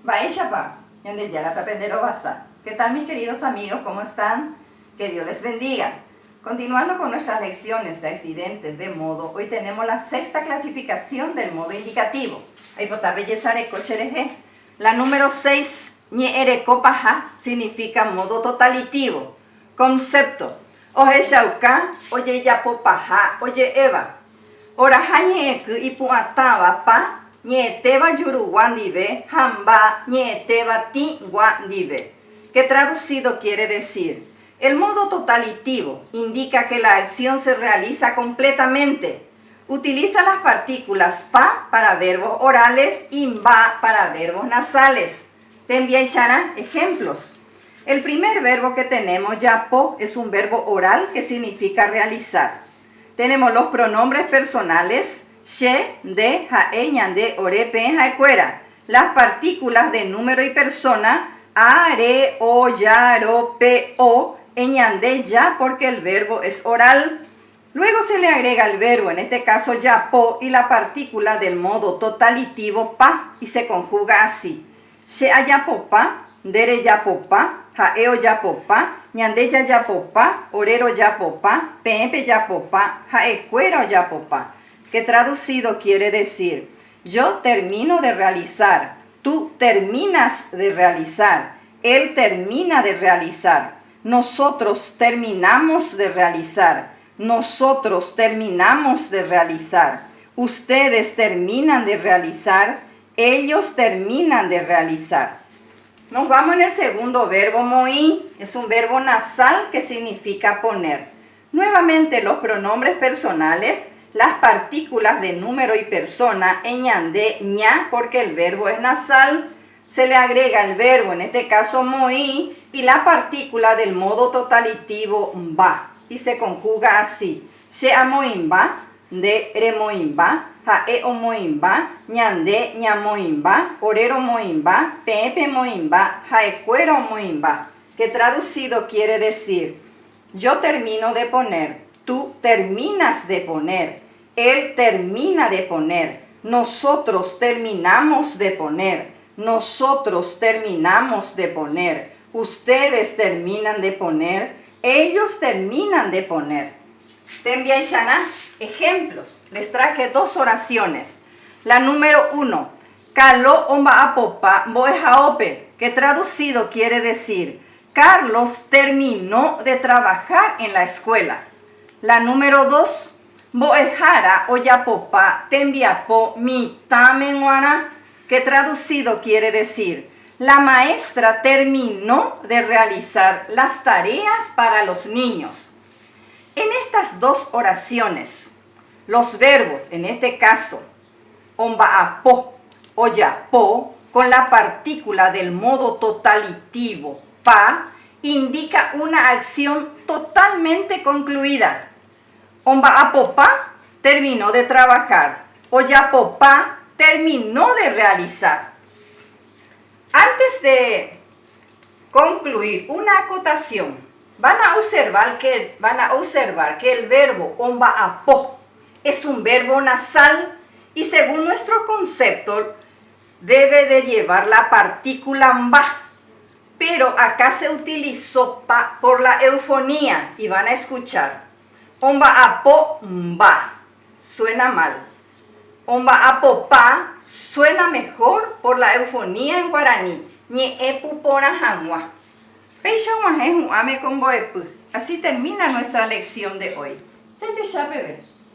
Baishapa, yande yarata pendero basa. ¿Qué tal mis queridos amigos? ¿Cómo están? Que Dios les bendiga. Continuando con nuestras lecciones de accidentes de modo, hoy tenemos la sexta clasificación del modo indicativo. La número 6, ñeerekopaja, significa modo totalitivo. Concepto: oje shauka, oye yapopaja, oye eva. Oraja ñeeku ipuataba pa, ñeeteba yuruguandive, hamba ñeeteba ti guandive. Que traducido quiere decir: el modo totalitivo indica que la acción se realiza completamente. Utiliza las partículas pa para verbos orales y mba para verbos nasales. Te envié ejemplos. El primer verbo que tenemos, yapo, es un verbo oral que significa realizar. Tenemos los pronombres personales, she, de, jae, ñande, ore, pe, jaecuera. Las partículas de número y persona, are, o, ya, ro, pe, o, ñande, ya, porque el verbo es oral. Luego se le agrega el verbo, en este caso yapo, y la partícula del modo totalitivo pa, y se conjuga así: she ayapopa, dere yapopa, jaeo yapopa, ñandeya yapopa, orero yapopa, pepe yapopa, jaecuero yapopa. Que traducido quiere decir: yo termino de realizar, tú terminas de realizar, él termina de realizar, nosotros terminamos de realizar, nosotros terminamos de realizar, ustedes terminan de realizar, ellos terminan de realizar. Nos vamos en el segundo verbo, moí. Es un verbo nasal que significa poner. Nuevamente los pronombres personales, las partículas de número y persona, ñande, ña, porque el verbo es nasal. Se le agrega el verbo, en este caso moí, y la partícula del modo totalitivo mba. Y se conjuga así: she amoimba, de remoimba, jae omoimba, ñande ñamoimba, orero moimba, pepe moimba, jaecuero moimba. Que traducido quiere decir: yo termino de poner, tú terminas de poner, él termina de poner, nosotros terminamos de poner, nosotros terminamos de poner, ustedes terminan de poner, ellos terminan de poner. Te envié ejemplos. Les traje dos oraciones. La número 1, Calo omba apopa boejaope, que traducido quiere decir: Carlos terminó de trabajar en la escuela. La número 2, boejara oyapopa tembiapo mi tamenguana, que traducido quiere decir: la maestra terminó de realizar las tareas para los niños. En estas dos oraciones, los verbos, en este caso, ombaapo o yapo, con la partícula del modo totalitivo pa, indica una acción totalmente concluida. Ombaapopa terminó de trabajar, oyapopa terminó de realizar. Antes de concluir, una acotación. Van a observar que el verbo ombaapo es un verbo nasal y según nuestro concepto debe de llevar la partícula mba. Pero acá se utilizó pa por la eufonía y van a escuchar: ombaapo mba. Suena mal. Ombaapopa suena mejor por la eufonía en guaraní. Ñeepu pora hangua. Así termina nuestra lección de hoy. Ya, bebé.